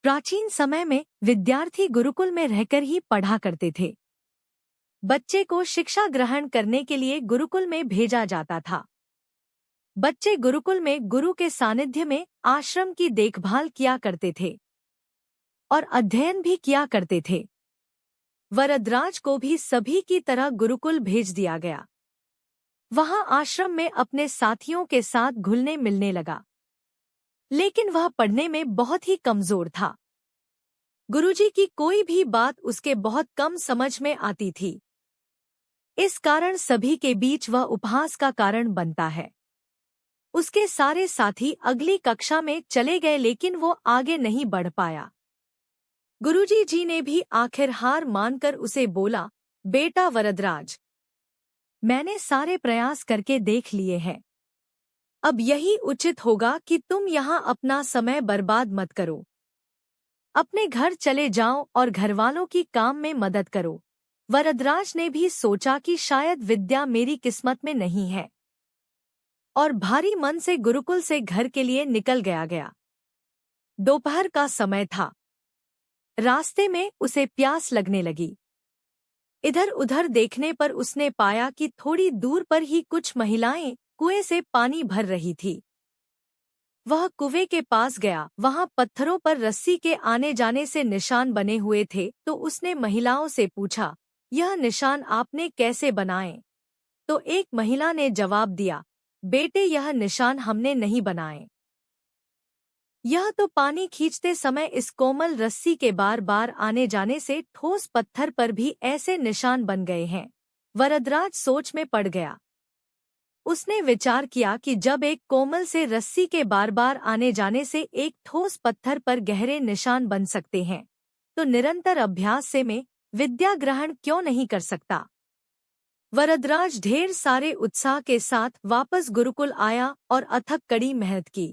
प्राचीन समय में विद्यार्थी गुरुकुल में रहकर ही पढ़ा करते थे। बच्चे को शिक्षा ग्रहण करने के लिए गुरुकुल में भेजा जाता था। बच्चे गुरुकुल में गुरु के सानिध्य में आश्रम की देखभाल किया करते थे और अध्ययन भी किया करते थे। वरदराज को भी सभी की तरह गुरुकुल भेज दिया गया। वहां आश्रम में अपने साथियों के साथ घुलने मिलने लगा, लेकिन वह पढ़ने में बहुत ही कमजोर था। गुरुजी की कोई भी बात उसके बहुत कम समझ में आती थी। इस कारण सभी के बीच वह उपहास का कारण बनता है। उसके सारे साथी अगली कक्षा में चले गए, लेकिन वो आगे नहीं बढ़ पाया। गुरुजी जी ने भी आखिर हार मानकर उसे बोला, बेटा वरदराज, मैंने सारे प्रयास करके देख लिए हैं। अब यही उचित होगा कि तुम यहाँ अपना समय बर्बाद मत करो। अपने घर चले जाओ और घरवालों की काम में मदद करो। वरदराज ने भी सोचा कि शायद विद्या मेरी किस्मत में नहीं है, और भारी मन से गुरुकुल से घर के लिए निकल गया। दोपहर का समय था। रास्ते में उसे प्यास लगने लगी। इधर उधर देखने पर उसने पाया कि थोड़ी दूर पर ही कुछ महिलाएं कुएं से पानी भर रही थी। वह कुएं के पास गया। वहां पत्थरों पर रस्सी के आने जाने से निशान बने हुए थे, तो उसने महिलाओं से पूछा, यह निशान आपने कैसे बनाए? तो एक महिला ने जवाब दिया, बेटे, यह निशान हमने नहीं बनाए। यह तो पानी खींचते समय इस कोमल रस्सी के बार बार आने जाने से ठोस पत्थर पर भी ऐसे निशान बन गए हैं। वरदराज सोच में पड़ गया। उसने विचार किया कि जब एक कोमल से रस्सी के बार बार आने जाने से एक ठोस पत्थर पर गहरे निशान बन सकते हैं, तो निरंतर अभ्यास से मैं विद्या ग्रहण क्यों नहीं कर सकता। वरदराज ढेर सारे उत्साह के साथ वापस गुरुकुल आया और अथक कड़ी मेहनत की।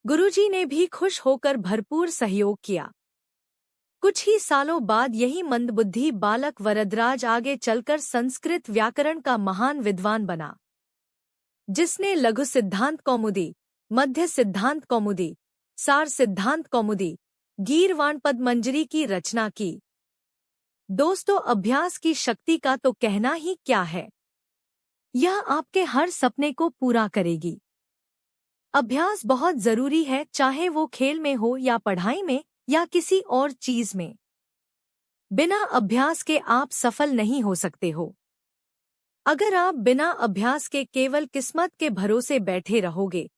गुरुजी ने भी खुश होकर भरपूर सहयोग किया। कुछ ही सालों बाद यही मंदबुद्धि बालक वरदराज आगे चलकर संस्कृत व्याकरण का महान विद्वान बना, जिसने लघु सिद्धांत कौमुदी, मध्य सिद्धांत कौमुदी, सार सिद्धांत कौमुदी, गीर्वाणपद मंजरी की रचना की। दोस्तों, अभ्यास की शक्ति का तो कहना ही क्या है। यह आपके हर सपने को पूरा करेगी। अभ्यास बहुत जरूरी है, चाहे वो खेल में हो या पढ़ाई में या किसी और चीज में। बिना अभ्यास के आप सफल नहीं हो सकते हो। अगर आप बिना अभ्यास के केवल किस्मत के भरोसे बैठे रहोगे,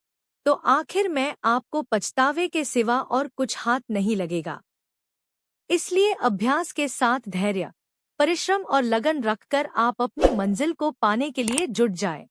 तो आखिर में आपको पछतावे के सिवा और कुछ हाथ नहीं लगेगा। इसलिए अभ्यास के साथ धैर्य, परिश्रम और लगन रखकर आप अपनी मंजिल को पाने के लिए जुट जाएं।